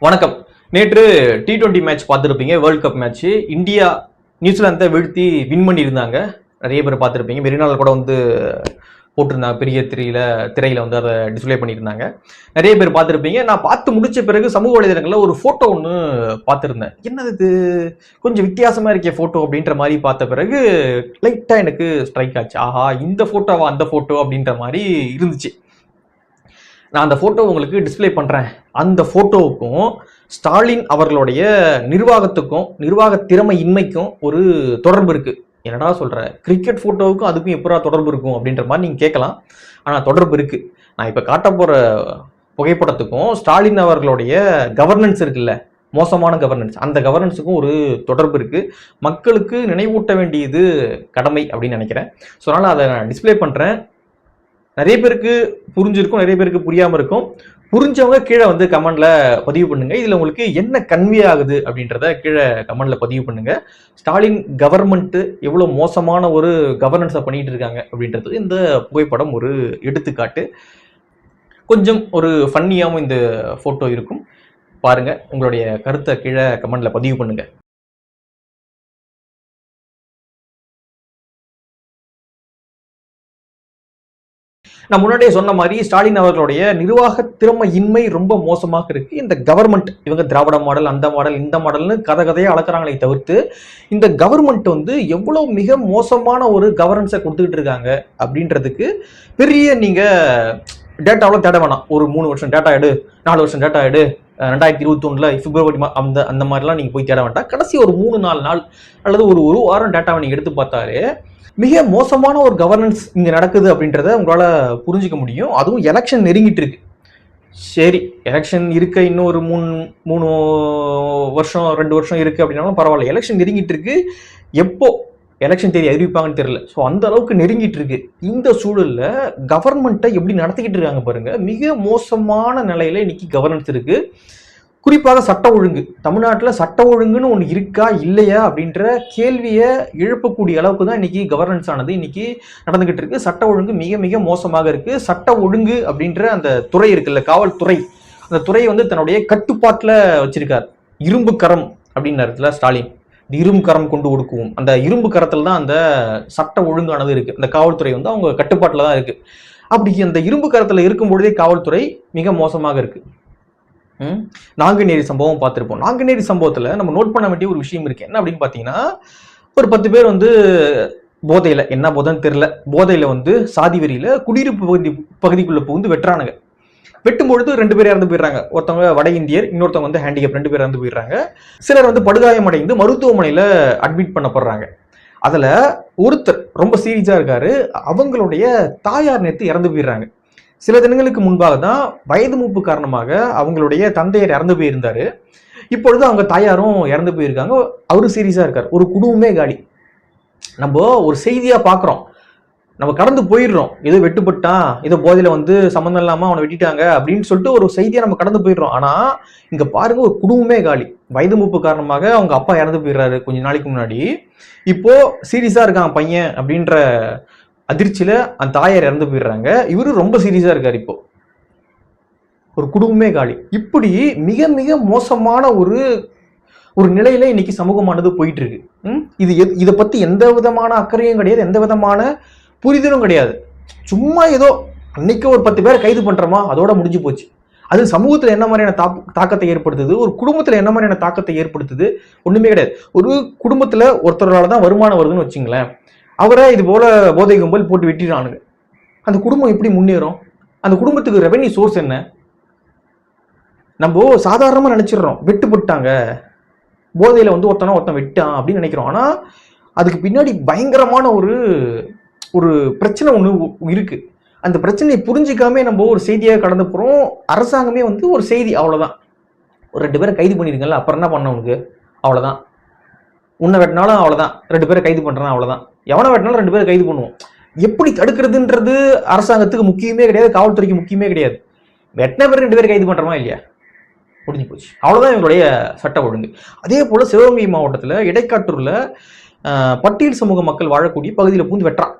வணக்கம். நேற்று T20 match பார்த்துருப்பீங்க. World cup match. இந்தியா நியூசிலாந்தை வீழ்த்தி வின் பண்ணியிருந்தாங்க. நிறைய பேர் பார்த்துருப்பீங்க. மெரினால கூட வந்து போட்டிருந்தாங்க, பெரிய திரையில வந்து அதை டிஸ்பிளே பண்ணியிருந்தாங்க. நிறைய பேர் பார்த்துருப்பீங்க. நான் பார்த்து முடிச்ச பிறகு சமூக வலைதளங்களில் ஒரு ஃபோட்டோ ஒன்று பார்த்துருந்தேன். என்னது இது, கொஞ்சம் வித்தியாசமா இருக்கே ஃபோட்டோ அப்படின்ற மாதிரி பார்த்த பிறகு லைட்டாக எனக்கு ஸ்ட்ரைக் ஆச்சு. ஆஹா, இந்த ஃபோட்டோவா அந்த ஃபோட்டோ அப்படின்ற மாதிரி இருந்துச்சு. நான் அந்த ஃபோட்டோ உங்களுக்கு டிஸ்பிளே பண்ணுறேன். அந்த ஃபோட்டோவுக்கும் ஸ்டாலின் அவர்களுடைய நிர்வாகத்துக்கும் நிர்வாக திறமை இன்மைக்கும் ஒரு தொடர்பு இருக்குது. என்னடா சொல்கிற, கிரிக்கெட் ஃபோட்டோவுக்கும் அதுக்கும் எப்படா தொடர்பு இருக்கும் அப்படின்ற மாதிரி நீங்கள் கேட்கலாம். ஆனால் தொடர்பு இருக்குது. நான் இப்போ காட்ட போகிற புகைப்படத்துக்கும் ஸ்டாலின் அவர்களுடைய கவர்னன்ஸ் இருக்குல்ல, மோசமான கவர்னன்ஸ், அந்த கவர்னன்ஸுக்கும் ஒரு தொடர்பு இருக்குது. மக்களுக்கு நினைவூட்ட வேண்டியது கடமை அப்படின்னு நினைக்கிறேன். ஸோ அதனால் அதை நான் டிஸ்பிளே பண்ணுறேன். நிறைய பேருக்கு புரிஞ்சிருக்கும், நிறைய பேருக்கு புரியாமல் இருக்கும். புரிஞ்சவங்க கீழே வந்து கமெண்ட்ல பதிவு பண்ணுங்க. இதுல உங்களுக்கு என்ன கன்வே ஆகுது அப்படின்றத கீழே கமெண்ட்ல பதிவு பண்ணுங்க. ஸ்டாலின் கவர்மெண்ட் எவ்வளவு மோசமான ஒரு கவர்னன்ஸை பண்ணிட்டு இருக்காங்க அப்படின்றது இந்த புகைப்படம் ஒரு எடுத்துக்காட்டு. கொஞ்சம் ஒரு ஃபன்னியாகவும் இந்த போட்டோ இருக்கும். பாருங்க, உங்களுடைய கருத்தை கீழே கமெண்ட்ல பதிவு பண்ணுங்க. நான் முன்னாடியே சொன்ன மாதிரி ஸ்டாலின் அவர்களுடைய நிர்வாக திறமை இன்மை ரொம்ப மோசமாக இருக்கு. இந்த கவர்மெண்ட் இவங்க திராவிட மாடல், அந்த மாடல், இந்த மாடல்னு கதையை அளக்குறாங்களே தவிர்த்து இந்த கவர்மெண்ட் வந்து எவ்வளவு மிக மோசமான ஒரு கவர்னன்ஸை கொடுத்துக்கிட்டு இருக்காங்க அப்படின்றதுக்கு பெரிய நீங்க டேட்டாவெல்லாம் தேட வேணாம். ஒரு 3 வருஷம் டேட்டா எடு, 4 வருஷம் டேட்டா எடு, 2021 பிப்ரவரி அந்த மாதிரிலாம் நீங்க போய் தேட வேண்டாம். கடைசி ஒரு 3-4 நாள் அல்லது ஒரு வாரம் டேட்டாவை நீங்க எடுத்து பார்த்தாலே மிக மோசமான ஒரு கவர்னன்ஸ் இங்க நடக்குது அப்படின்றத உங்களால புரிஞ்சுக்க முடியும். அதுவும் எலெக்ஷன் நெருங்கிட்டு இருக்கு. சரி, எலெக்ஷன் இருக்க இன்னும் ஒரு 3 வருஷம் 2 வருஷம் இருக்கு அப்படின்னாலும் பரவாயில்ல. எலெக்ஷன் நெருங்கிட்டு இருக்கு. எப்போ எலெக்ஷன் தேதி அறிவிப்பாங்கன்னு தெரியல. ஸோ அந்த அளவுக்கு நெருங்கிட்டு இருக்கு. இந்த சூழல்ல கவர்மெண்ட்டை எப்படி நடத்திக்கிட்டு இருக்காங்க பாருங்க. மிக மோசமான நிலையில இன்னைக்கு கவர்னன்ஸ் இருக்கு. குறிப்பாக சட்ட ஒழுங்கு. தமிழ்நாட்டில் சட்ட ஒழுங்குன்னு ஒன்று இருக்கா இல்லையா அப்படின்ற கேள்வியை எழுப்பக்கூடிய அளவுக்கு தான் இன்னைக்கு கவர்னன்ஸ் ஆனது இன்னைக்கு நடந்துகிட்டு இருக்கு. சட்ட ஒழுங்கு மிக மிக மோசமாக இருக்கு. சட்ட ஒழுங்கு அப்படின்ற அந்த துறை இருக்குல்ல, காவல்துறை, அந்த துறையை வந்து தன்னுடைய கட்டுப்பாட்டில் வச்சிருக்கார். இரும்பு கரம் அப்படின்ற ஸ்டாலின், இரும்பு கரம் கொண்டு ஒடுக்குவோம். அந்த இரும்பு கரத்தில் தான் அந்த சட்ட ஒழுங்கானது இருக்கு. அந்த காவல்துறை வந்து அவங்க கட்டுப்பாட்டில் தான் இருக்கு. அப்படி அந்த இரும்பு கரத்தில் இருக்கும் பொழுதே காவல்துறை மிக மோசமாக இருக்கு. நாங்குநேரி சம்பவம் பார்த்துருப்போம். நாங்குநேரி சம்பவத்தில் நம்ம நோட் பண்ண வேண்டிய ஒரு விஷயம் இருக்கு. என்ன அப்படின்னு பார்த்தீங்கன்னா, ஒரு 10 பேர் வந்து போதையில், என்ன போதைன்னு தெரியல, போதையில் வந்து சாதி வெறியில் குடியிருப்பு பகுதிக்குள்ளே புகுந்து வெட்டுறானுங்க. வெட்டும்பொழுது 2 பேர் இறந்து போயிடுறாங்க. ஒருத்தவங்க வட இந்தியர், இன்னொருத்தவங்க வந்து ஹேண்டிகேப், 2 பேர் இறந்து போயிடுறாங்க. சிலர் வந்து படுகாயமடைந்து மருத்துவமனையில் அட்மிட் பண்ணப்படுறாங்க. அதில் ஒருத்தர் ரொம்ப சீரியஸாக இருக்காரு. அவங்களுடைய தாயார் நேற்று இறந்து போயிடுறாங்க. சில தினங்களுக்கு முன்பாக தான் வயது மூப்பு காரணமாக அவங்களுடைய தந்தையர் இறந்து போயிருந்தாரு. இப்பொழுது அவங்க தாயாரும் இறந்து போயிருக்காங்க. அவரு சீரியஸா இருக்காரு. ஒரு குடும்பமே காலி. நம்ம ஒரு செய்தியா பாக்குறோம், நம்ம கடந்து போயிடுறோம். ஏதோ வெட்டுப்பட்டான், ஏதோ போதையில வந்து சம்மந்தம் இல்லாம அவனை வெட்டிட்டாங்க அப்படின்னு சொல்லிட்டு ஒரு செய்தியா நம்ம கடந்து போயிடுறோம். ஆனா இங்க பாருங்க, ஒரு குடும்பமே காலி. வயது மூப்பு காரணமாக அவங்க அப்பா இறந்து போயிடுறாரு கொஞ்ச நாளைக்கு முன்னாடி. இப்போ சீரியஸா இருக்கான் பையன் அப்படின்ற அதிர்ச்சியில அந்த தாயார் இறந்து போயிடுறாங்க. இவரு ரொம்ப சீரியஸா இருக்காரு. இப்போ ஒரு குடும்பமே காலி. இப்படி மிக மிக மோசமான ஒரு நிலையில இன்னைக்கு சமூகமானது போயிட்டு இருக்கு. இதை பத்தி எந்த விதமான அக்கறையும் கிடையாது, எந்த விதமான புரிதலும் கிடையாது. சும்மா ஏதோ அன்னைக்கு ஒரு 10 பேரை கைது பண்றோமா, அதோட முடிஞ்சு போச்சு. அது சமூகத்துல என்ன மாதிரியான தாக்கத்தை ஏற்படுத்துது, ஒரு குடும்பத்துல என்ன மாதிரியான தாக்கத்தை ஏற்படுத்துது, ஒண்ணுமே கிடையாது. ஒரு குடும்பத்துல ஒருத்தரால தான் வருமானம் வருதுன்னு வச்சுங்களேன், அவரை இது போல போதை கும்பல் போட்டு வெட்டிடுறானுங்க. அந்த குடும்பம் எப்படி முன்னேறும்? அந்த குடும்பத்துக்கு ரெவென்யூ சோர்ஸ் என்ன? நம்ம சாதாரணமா நினைச்சிடறோம், வெட்டுப்பட்டாங்க, போதையில வந்து ஒருத்தன் வெட்டான் அப்படின்னு நினைக்கிறோம். ஆனா அதுக்கு பின்னாடி பயங்கரமான ஒரு பிரச்சனை ஒண்ணு இருக்கு. அந்த பிரச்சனையை புரிஞ்சிக்காம நம்ம ஒரு செய்தியாக கடந்து போறோம். அரசாங்கமே வந்து ஒரு செய்தி, அவ்வளவுதான், ஒரு 2 பேரை கைது பண்ணிருக்கல, அப்புறம் என்ன பண்ண உனக்கு, அவ்வளவுதான், உன்னை வெட்டினாலும் அவ்வளவுதான், 2 பேரை கைது பண்றான், அவ்வளவுதான், எவனை வெட்டினாலும் 2 பேரை கைது பண்ணுவோம். எப்படி தடுக்கிறதுன்றது அரசாங்கத்துக்கு முக்கியமே கிடையாது, காவல்துறைக்கு முக்கியமே கிடையாது. வெட்டின பேர் 2 பேரை கைது பண்றோமா இல்லையா, முடிஞ்சு போச்சு. அவ்வளவுதான் இவங்களுடைய சட்ட ஒழுங்கு. அதே போல சிவகங்கை மாவட்டத்துல இடைக்காட்டூர்ல பட்டியல் சமூக மக்கள் வாழக்கூடிய பகுதியில் பூந்து வெட்டுறான்.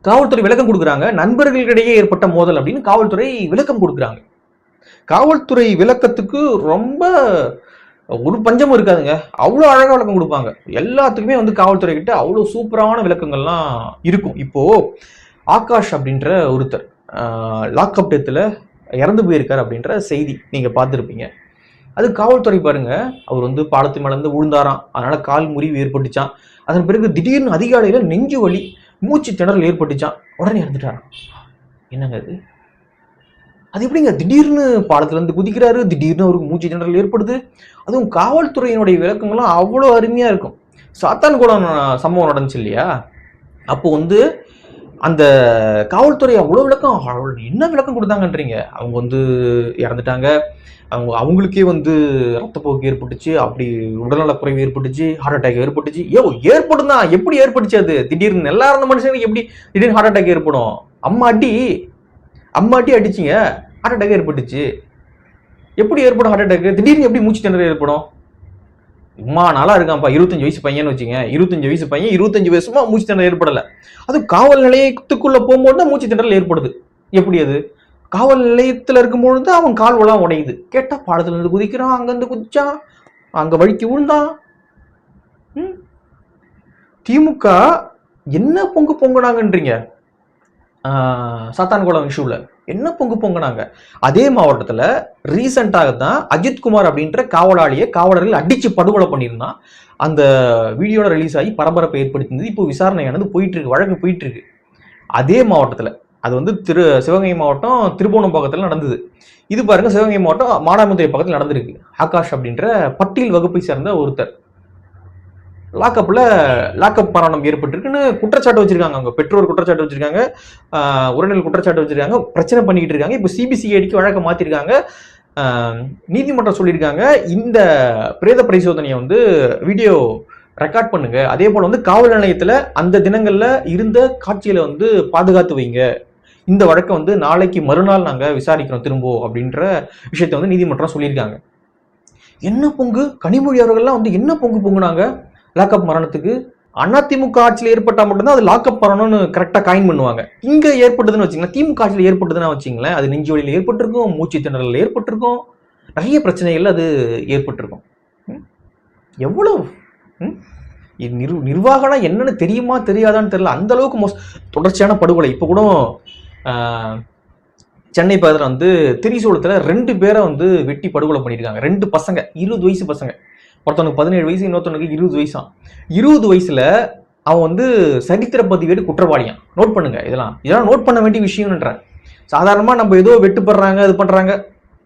காவல்துறை விளக்கம் கொடுக்குறாங்க. நண்பர்களிடையே ஏற்பட்ட மோதல் அப்படின்னு காவல்துறை விளக்கம் கொடுக்குறாங்க. காவல்துறை விளக்கத்துக்கு ரொம்ப ஒரு பஞ்சமும் இருக்காதுங்க. அவ்வளோ அழகா விளக்கம் கொடுப்பாங்க. எல்லாத்துக்குமே வந்து காவல்துறை கிட்ட அவ்வளோ சூப்பரான விளக்கங்கள்லாம் இருக்கும். இப்போ ஆகாஷ் அப்படின்ற ஒருத்தர் லாக்அப் டெத்தில் இறந்து போயிருக்கார் அப்படின்ற செய்தி நீங்க பார்த்துருப்பீங்க. அது காவல்துறை பாருங்க, அவர் வந்து பாலத்து மேல இருந்து விழுந்தாராம், அதனால கால் முறிவு ஏற்பட்டுச்சான். அதன் பிறகு திடீர்னு அதிகாலையில நெஞ்சு வலி, மூச்சு திணறல் ஏற்பட்டுச்சான், உடனே இறந்துட்டாராம். என்னங்க அது? அது எப்படிங்க திடீர்னு பாலத்துல இருந்து குதிக்கிறாரு, திடீர்னு அவருக்கு மூச்சு திணறல் ஏற்படுது? அதுவும் காவல்துறையினுடைய விளக்கங்கள்லாம் அவ்வளோ அருமையா இருக்கும். சாத்தான் கூட சம்பவம் நடந்துச்சு இல்லையா? அப்போ வந்து அந்த காவல்துறை அவ்வளோ விளக்கம், என்ன விளக்கம் கொடுத்தாங்கன்றீங்க? அவங்க வந்து இறந்துட்டாங்க, அவங்களுக்கே வந்து ரத்தப்போக்கு ஏற்பட்டுச்சு, அப்படி உடல்நல குறைவு ஏற்பட்டுச்சு, ஹார்ட் அட்டாக் ஏற்பட்டுச்சு. ஏற்படும் தான், எப்படி ஏற்பட்டுச்சு? அது திடீர்னு எல்லா இருந்த மனுஷனுக்கு எப்படி திடீர்னு ஹார்ட் அட்டாக் ஏற்படும்? அம்மா அடி அடிச்சிங்க, ஹார்ட் அட்டாக் ஏற்பட்டுச்சு. எப்படி ஏற்படும் ஹார்ட் அட்டாக்? திடீர்னு எப்படி மூச்சு திணறல் ஏற்படும்? சும்மா நாளா இருக்கான்ப்பா, 25 வயசு பையன் வச்சுங்க, 25 வயசு பையன் 25 வருஷமா மூச்சு திணறல் ஏற்படல. அது காவல் நிலையத்துக்குள்ள போகும்போது மூச்சு திணறல் ஏற்படுது. எப்படி அது? காவல் நிலையத்துல இருக்கும்பொழுது அவன் கால் வளம் உடையுது. கேட்டா பாலத்துல இருந்து குதிக்கிறான், அங்கிருந்து குதிச்சான், அங்க வழிக்கு விழுந்தான். திமுக என்ன பொங்கு பொங்குனாங்கன்றீங்க? சாத்தான்குளம் இஷ்யூல என்ன பொங்கு பொங்குனாங்க? அதே மாவட்டத்துல ரீசெண்டாக தான் அஜித்குமார் அப்படின்ற காவலாளியை காவலர்கள் அடிச்சு படுகொலை பண்ணியிருந்தான். அந்த வீடியோட ரிலீஸ் ஆகி பரபரப்பை ஏற்படுத்தினது. இப்போ விசாரணையானது போயிட்டு இருக்கு, வழக்கு போயிட்டு இருக்கு. அதே மாவட்டத்துல, அது வந்து சிவகங்கை மாவட்டம் திருபுவனம் பக்கத்துல நடந்தது. இது பாருங்க, சிவகங்கை மாவட்டம் மானாமதுரை பக்கத்தில் நடந்திருக்கு. ஆகாஷ் அப்படின்ற பட்டியல் வகுப்பை சேர்ந்த ஒருத்தர் லாக்அப் மரணம் ஏற்பட்டிருக்குன்னு குற்றச்சாட்டு வச்சிருக்காங்க. அவங்க பெற்றோர் குற்றச்சாட்டு வச்சிருக்காங்க, உறவினர் குற்றச்சாட்டு வச்சிருக்காங்க, பிரச்சனை பண்ணிக்கிட்டு இருக்காங்க. இப்போ சிபிசிஐடிக்கு வழக்க மாத்திருக்காங்க. நீதிமன்றம் சொல்லியிருக்காங்க, இந்த பிரேத பரிசோதனையை வந்து வீடியோ ரெக்கார்ட் பண்ணுங்க, அதே போல வந்து காவல் நிலையத்துல அந்த தினங்கள்ல இருந்த காட்சியில வந்து பாதுகாத்து வைங்க, இந்த வழக்கை வந்து நாளைக்கு மறுநாள் நாங்க விசாரிக்கிறோம் திரும்ப அப்படின்ற விஷயத்த வந்து நீதிமன்றம் சொல்லியிருக்காங்க. என்ன பொங்கு? கனிமொழி அவர்கள்லாம் வந்து என்ன பொங்குனாங்க லாக்அப் மரணத்துக்கு? அதிமுக ஆட்சியில் ஏற்பட்டா மட்டும்தான் அது லாக்அப் மரணம்னு கரெக்டா காயின் பண்ணுவாங்க. இங்க ஏற்பட்டதுன்னு வச்சுங்களேன், திமுக ஆட்சியில் ஏற்பட்டதுன்னா வச்சுங்களேன், அது நெஞ்சு வலியில் ஏற்பட்டிருக்கும், மூச்சு திணறல் ஏற்பட்டிருக்கும், நிறைய பிரச்சனைகள் அது ஏற்பட்டிருக்கும். எவ்வளவு நிர்வாகம் என்னன்னு தெரியுமா தெரியாதான்னு தெரியல, அந்த அளவுக்கு தொடர்ச்சியான படுகொலை. இப்ப கூட சென்னை பக்கத்துல வந்து திரிசூலத்துல 2 பேரை வந்து வெட்டி படுகொலை பண்ணியிருக்காங்க. 2 பசங்க, 20 வயசு பசங்க. ஒருத்தவனுக்கு 17 வயசு, இன்னொருத்தவனுக்கு 20 வயசாம். 20 வயசுல அவன் வந்து சரித்திர பதிவேடு குற்றவாளியான். நோட் பண்ணுங்க, இதெல்லாம் நோட் பண்ண வேண்டிய விஷயம்ன்ற. சாதாரணமா நம்ம ஏதோ வெட்டுப்படுறாங்க, இது பண்றாங்க,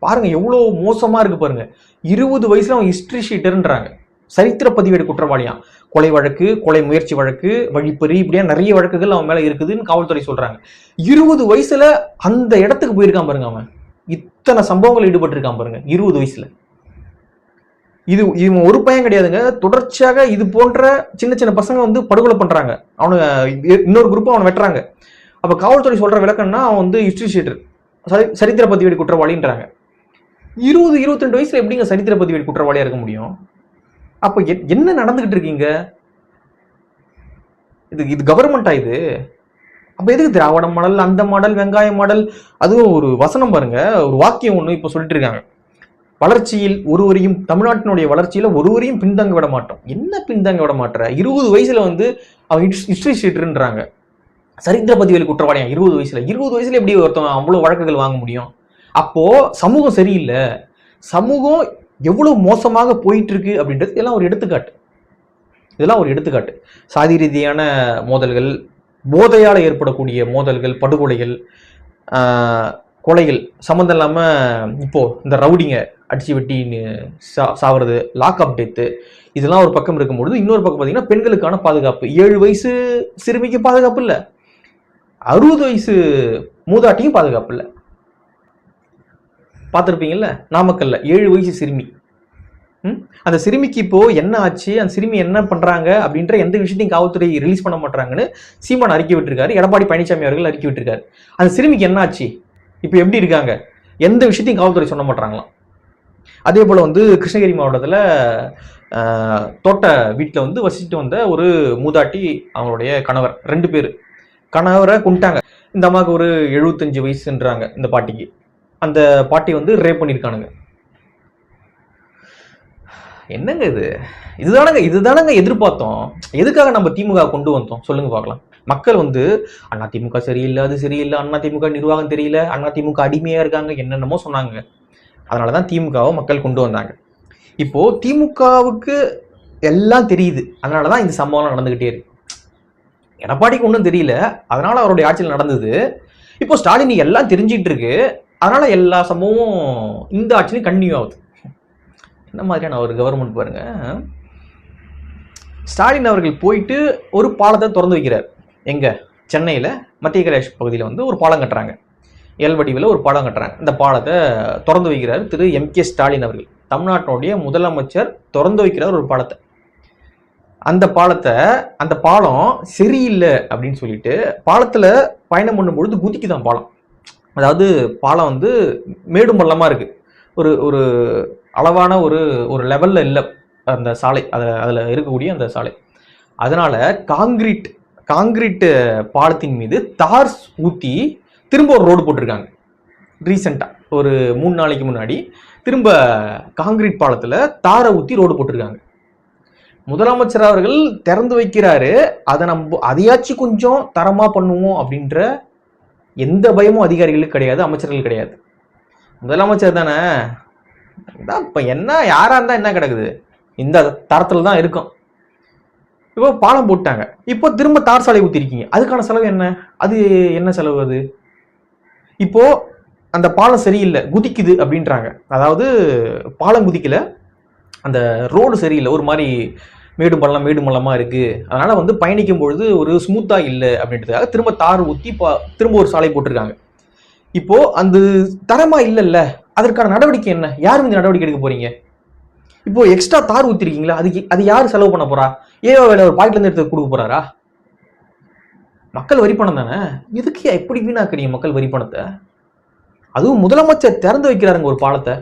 பாருங்க எவ்வளவு மோசமா இருக்கு பாருங்க. 20 வயசுல அவன் ஹிஸ்டரி ஷீட்டர்ன்றாங்க, சரித்திர பதிவேடு குற்றவாளியான். கொலை வழக்கு, கொலை முயற்சி வழக்கு, வழிப்பறி, இப்படியா நிறைய வழக்குகள் அவன் மேல இருக்குதுன்னு காவல்துறை சொல்றாங்க. 20 வயசுல அந்த இடத்துக்கு போயிருக்கான் பாருங்க. அவன் இத்தனை சம்பவங்கள் ஈடுபட்டு இருக்கான் பாருங்க 20 வயசுல. இவன் ஒரு பையன் கிடையாதுங்க, தொடர்ச்சியாக இது போன்ற சின்ன சின்ன பசங்க வந்து படுகொலை பண்றாங்க. அவனு இன்னொரு குரூப் அவனை வெட்டுறாங்க. அப்ப காவல்துறை சொல்ற விளக்கம்னா அவன் வந்து ஹிஸ்டரி ஷீட்டர், சரித்திர பதிவேடு குற்றவாளின்றாங்க. 20-22 வயசுல எப்படிங்க சரித்திர பதிவேடு குற்றவாளியா இருக்க முடியும்? அப்ப என்ன நடந்துகிட்டு இருக்கீங்க? இது கவர்மெண்டா இது? அப்ப எதுக்கு திராவிட மாடல், அந்த மாடல், வெங்காய மாடல்? அதுவும் ஒரு வசனம் பாருங்க, ஒரு வாக்கியம் ஒண்ணு இப்ப சொல்லிட்டு இருக்காங்க, வளர்ச்சியில் ஒருவரையும், தமிழ்நாட்டினுடைய வளர்ச்சியில ஒருவரையும் பின்தங்க விட மாட்டோம். என்ன பின்தங்க விட மாட்டேற? 20 வயசுல வந்து அவன் ஹிஸ்டரி ஷீட்டர்ன்றாங்க, சரித்திர பதிவேடு குற்றவாளியா 20 வயசுல. 20 வயசுல எப்படி ஒருத்தன் அவ்வளவு வழக்குகள் வாங்க முடியும்? அப்போ சமூகம் சரியில்லை, சமூகம் எவ்வளவு மோசமாக போயிட்டு இருக்கு அப்படின்றது இதெல்லாம் ஒரு எடுத்துக்காட்டு. சாதி ரீதியான மோதல்கள், போதையால ஏற்படக்கூடிய மோதல்கள், படுகொலைகள், கொலைகள் சம்மந்தம் இல்லாம இப்போ இந்த ரவுடிங்க அடிச்சு வெட்டி சாவுறது, லாக்அப் டெத்து, இதெல்லாம் ஒரு பக்கம் இருக்கும்பொழுது, இன்னொரு பக்கம் பார்த்தீங்கன்னா பெண்களுக்கான பாதுகாப்பு. 7 வயசு சிறுமிக்கு பாதுகாப்பு இல்லை, 60 வயசு மூதாட்டியும் பாதுகாப்பு இல்லை. பார்த்துருப்பீங்கல்ல நாமக்கல்ல 7 வயசு சிறுமி. அந்த சிறுமிக்கு இப்போ என்ன ஆச்சு, அந்த சிறுமி என்ன பண்றாங்க அப்படின்ற எந்த விஷயத்தையும் காவல்துறை ரிலீஸ் பண்ண மாட்டாங்கன்னு சீமான் அறிக்கை விட்டுருக்காரு, எடப்பாடி பழனிசாமி அவர்கள் அறிக்கை விட்டுருக்காரு. அந்த சிறுமிக்கு என்ன ஆச்சு, இப்போ எப்படி இருக்காங்க, எந்த விஷயத்தையும் காவல்துறை சொல்ல மாட்டாங்களாம். அதே போல வந்து கிருஷ்ணகிரி மாவட்டத்துல தோட்ட வீட்டுல வந்து வசிச்சுட்டு வந்த ஒரு மூதாட்டி, அவங்களுடைய கணவர், 2 பேர் கணவரை கொண்டுட்டாங்க. இந்த அம்மாவுக்கு ஒரு 75 வயசுன்றாங்க இந்த பாட்டிக்கு. அந்த பாட்டி வந்து ரேப் பண்ணியிருக்கானுங்க. என்னங்க இதுதானங்க எதிர்பார்த்தோம். எதுக்காக நம்ம திமுக கொண்டு வந்தோம் சொல்லுங்க பார்க்கலாம். மக்கள் வந்து அண்ணா திமுக சரியில்லை, அது சரியில்லை, அண்ணா திமுக நிர்வாகம் தெரியல, அண்ணா திமுக அடிமையா இருக்காங்க, என்னென்னமோ சொன்னாங்க. அதனாலதான் திமுகவை மக்கள் கொண்டு வந்தாங்க. இப்போ திமுகவுக்கு எல்லாம் தெரியுது, அதனாலதான் இந்த சம்பவம் நடந்துகிட்டே இருக்கு. எடப்பாடிக்கு ஒன்றும் தெரியல, அதனால அவருடைய ஆட்சியில் நடந்தது. இப்போ ஸ்டாலின் எல்லாம் தெரிஞ்சிட்டு இருக்கு, அதனால எல்லா சம்பவமும் இந்த ஆட்சியிலும் கண்டினியூ ஆகுது. என்ன மாதிரியான ஒரு கவர்மெண்ட் பாருங்க. ஸ்டாலின் அவர்கள் போயிட்டு ஒரு பாலத்தை திறந்து வைக்கிறார். எங்க? சென்னையில் மத்திய கைலாஷ் பகுதியில் வந்து ஒரு பாலம் கட்டுறாங்க, எல் வடிவில் ஒரு பாலம் கட்டுறாங்க. இந்த பாலத்தை திறந்து வைக்கிறார் திரு எம்.கே. ஸ்டாலின் அவர்கள். தமிழ்நாட்டினுடைய முதலமைச்சர் திறந்து வைக்கிறார் ஒரு பாலத்தை. அந்த பாலம் சரியில்லை அப்படின்னு சொல்லிட்டு பாலத்தில் பயணம் பண்ணும்பொழுது குதிக்குதான் பாலம். அதாவது பாலம் வந்து மேடு பள்ளமா இருக்கு, ஒரு ஒரு அளவான ஒரு லெவல்ல இல்லை அந்த சாலை, அதில் இருக்கக்கூடிய அந்த சாலை. அதனால காங்கிரீட் பாலத்தின் மீது தார் ஊற்றி திரும்ப ஒரு ரோடு போட்டிருக்காங்க. ரீசெண்டாக ஒரு 3 நாளைக்கு முன்னாடி திரும்ப காங்கிரீட் பாலத்தில் தாரை ஊற்றி ரோடு போட்டிருக்காங்க. முதலமைச்சர் அவர்கள் திறந்து வைக்கிறாரு, அதையாச்சும் கொஞ்சம் தரமா பண்ணுவோம் அப்படின்ற எந்த பயமும் அதிகாரிகளுக்கு கிடையாது, அமைச்சர்கள் கிடையாது. முதலமைச்சர் தானே, இப்ப என்ன யாரா இருந்தா என்ன கிடக்குது, இந்த தரத்துல தான் இருக்கும். இப்போ பாலம் போட்டாங்க, இப்போ திரும்ப தார் சாலை ஊத்திருக்கீங்க, அதுக்கான செலவு என்ன? அது என்ன செலவு அது? இப்போ அந்த பாலம் சரியில்லை, குதிக்குது அப்படின்றாங்க. அதாவது பாலம் குதிக்கல, அந்த ரோடு சரியில்லை, ஒரு மாதிரி மேடு பள்ளமா இருக்கு, அதனால வந்து பயணிக்கும் பொழுது ஒரு ஸ்மூத்தா இல்லை அப்படின்றதுக்காக திரும்ப தார் ஊத்தி திரும்ப ஒரு சாலை போட்டிருக்காங்க. இப்போ அந்த தரமா இல்லைல்ல, அதற்கான நடவடிக்கை என்ன? யார் இந்த நடவடிக்கை எடுக்க போறீங்க? இப்போ எக்ஸ்ட்ரா தார் ஊத்திருக்கீங்களா, அது யாரு செலவு பண்ண போறா? ஏவோ வேலை ஒரு பாக்கெட்ல இருந்து எடுத்து கொடுக்க போறாரா? மக்கள் வரி பணம் தானே, எதுக்கு எப்படி வீணாக்குறீங்க மக்கள் வரி பணத்தை? அதுவும் முதலமைச்சர் திறந்து வைக்கிறாருங்க ஒரு பாலத்தை,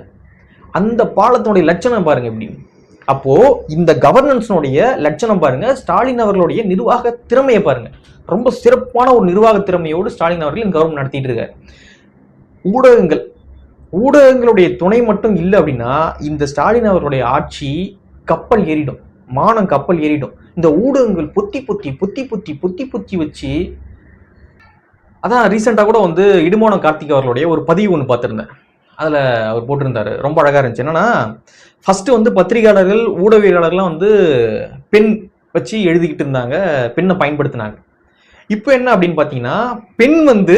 அந்த பாலத்தினுடைய லட்சணம் பாருங்க எப்படி. அப்போ இந்த கவர்னன்ஸ்னுடைய லட்சணம் பாருங்க, ஸ்டாலின் அவர்களுடைய நிர்வாக திறமையை பாருங்க. ரொம்ப சிறப்பான ஒரு நிர்வாக திறமையோடு ஸ்டாலின் அவர்கள் இந்த கவர்மெண்ட் நடத்திட்டு இருக்காரு. ஊடகங்களுடைய துணை மட்டும் இல்லை அப்படின்னா இந்த ஸ்டாலின் அவர்களுடைய ஆட்சி கப்பல் ஏறிடும், மானம் கப்பல் ஏறிடும். இந்த ஊடகங்கள் பொத்தி வச்சு, அதான் ரீசெண்டாக கூட வந்து இடுமோனம் கார்த்திக் அவர்களுடைய ஒரு பதிவு ஒன்று பார்த்துருந்தேன். அதில் அவர் போட்டிருந்தாரு, ரொம்ப அழகாக இருந்துச்சு. என்னன்னா, ஃபர்ஸ்ட் வந்து பத்திரிகையாளர்கள் ஊடகவியலாளர்கள்லாம் வந்து பெண் வச்சு எழுதிக்கிட்டு இருந்தாங்க, பெண்ணை பயன்படுத்தினாங்க. இப்போ என்ன அப்படின்னு பார்த்தீங்கன்னா, பெண் வந்து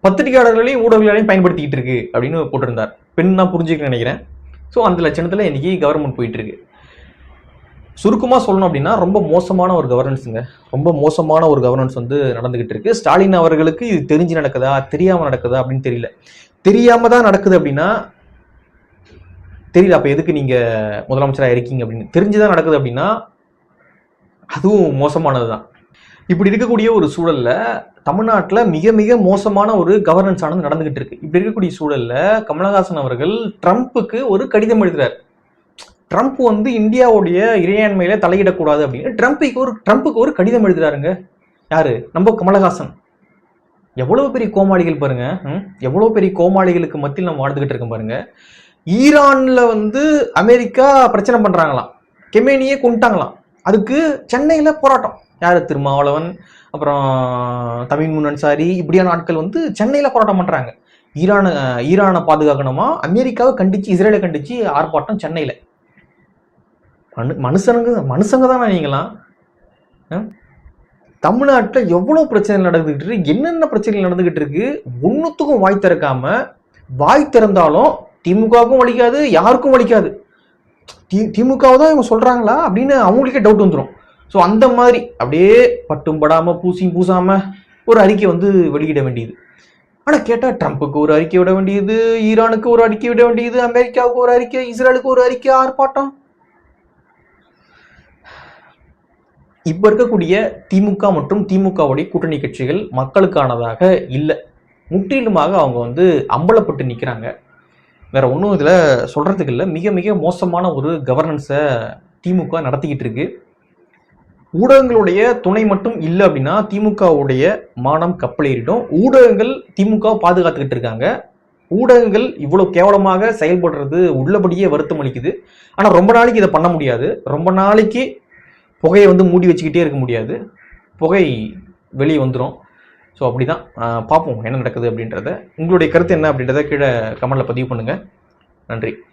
பத்திரிகையாளர்களையும் ஊடகங்களையும் பயன்படுத்திக்கிட்டு இருக்கு அப்படின்னு போட்டிருந்தார். பெண் தான் புரிஞ்சுக்க நினைக்கிறேன். ஸோ அந்த லட்சணத்தில் இன்னைக்கு கவர்மெண்ட் போயிட்டு இருக்கு. சுருக்கமாக சொல்லணும் அப்படின்னா ரொம்ப மோசமான ஒரு கவர்னன்ஸுங்க, ரொம்ப மோசமான ஒரு கவர்னன்ஸ் வந்து நடந்துகிட்டு இருக்கு. ஸ்டாலின் அவர்களுக்கு இது தெரிஞ்சு நடக்குதா தெரியாம நடக்குதா அப்படின்னு தெரியல. தெரியாம தான் நடக்குது அப்படின்னா தெரியல, அப்ப எதுக்கு நீங்க முதலமைச்சராக இருக்கீங்க அப்படின்னு. தெரிஞ்சுதான் நடக்குது அப்படின்னா அதுவும் மோசமானதுதான். இப்படி இருக்கக்கூடிய ஒரு சூழல்ல தமிழ்நாட்டில் மிக மிக மோசமான ஒரு கவர்னன்ஸ் ஆனது நடந்துகிட்டு இருக்கு. இப்படி இருக்கக்கூடிய சூழல்ல கமலஹாசன் அவர்கள் ட்ரம்ப்புக்கு ஒரு கடிதம் எழுதுறாரு. ட்ரம்ப் வந்து இந்தியாவுடைய இறையாண்மையில தலையிடக்கூடாது அப்படின்னு ட்ரம்ப்புக்கு ஒரு கடிதம் எழுதுறாருங்க. யாரு? நம்ம கமலஹாசன். எவ்வளவு பெரிய கோமாளிகள் பாருங்க, எவ்வளவு பெரிய கோமாளிகளுக்கு மத்தியில் நம்ம வாழ்ந்துகிட்டு இருக்கோம் பாருங்க. ஈரான்ல வந்து அமெரிக்கா பிரச்சனை பண்றாங்களாம், கெமேனியே கொண்டுட்டாங்களாம். அதுக்கு சென்னையில போராட்டம். யாரு? திருமாவளவன், அப்புறம் தமிழ் அன்சாரி, இப்படியான ஆட்கள் வந்து சென்னையில போராட்டம் பண்றாங்க. ஈரானை பாதுகாக்கணுமா, அமெரிக்காவை கண்டிச்சு, இஸ்ரேலை கண்டிச்சு ஆர்ப்பாட்டம் சென்னையில. மனுஷங்க தானே நீங்களாம்? தமிழ்நாட்டில் எவ்வளவு பிரச்சனை நடந்துகிட்டு இருக்கு, என்னென்ன பிரச்சனைகள் நடந்துகிட்டு இருக்கு, ஒன்னுத்துக்கும் வாய் திறக்காம, வாய் திறந்தாலும் திமுகவுக்கும் வலிக்காது, யாருக்கும் வலிக்காது. திமுக தான் இவங்க சொல்றாங்களா அப்படின்னு அவங்களுக்கே டவுட் வந்துடும். ஸோ அந்த மாதிரி அப்படியே பட்டும் படாம பூசாம ஒரு அறிக்கை வந்து வெளியிட வேண்டியது. ஆனா கேட்டா ட்ரம்ப்புக்கு ஒரு அறிக்கை விட வேண்டியது, ஈரானுக்கு ஒரு அறிக்கை விட வேண்டியது, அமெரிக்காவுக்கு ஒரு அறிக்கை, இஸ்ரேலுக்கு ஒரு அறிக்கை, ஆர்ப்பாட்டம். இப்ப இருக்கக்கூடிய திமுக மற்றும் திமுகவுடைய கூட்டணி கட்சிகள் மக்களுக்கானதாக இல்லை, முற்றிலுமாக அவங்க வந்து அம்பலப்பட்டு நிற்கிறாங்க. வேற ஒன்றும் இதுல சொல்றதுக்கு இல்லை. மிக மிக மோசமான ஒரு கவர்னன்ஸை திமுக நடத்திக்கிட்டு இருக்கு. ஊடகங்களுடைய துணை மட்டும் இல்லை அப்படின்னா திமுகவுடைய மானம் கப்பலேறிடும். ஊடகங்கள் திமுக பாதுகாத்துக்கிட்டு இருக்காங்க. ஊடகங்கள் இவ்வளவு கேவலமாக செயல்படுறது உள்ளபடியே வருத்தம் அளிக்குது. ஆனா ரொம்ப நாளைக்கு இதை பண்ண முடியாது. ரொம்ப நாளைக்கு புகையை வந்து மூடி வச்சுக்கிட்டே இருக்க முடியாது. புகை வெளியே வந்துடும். ஸோ அப்படிதான் பார்ப்போம் என்ன நடக்குது அப்படின்றத. உங்களுடைய கருத்து என்ன அப்படின்றத கீழே கமெண்ட்ல பதிவு பண்ணுங்க. நன்றி.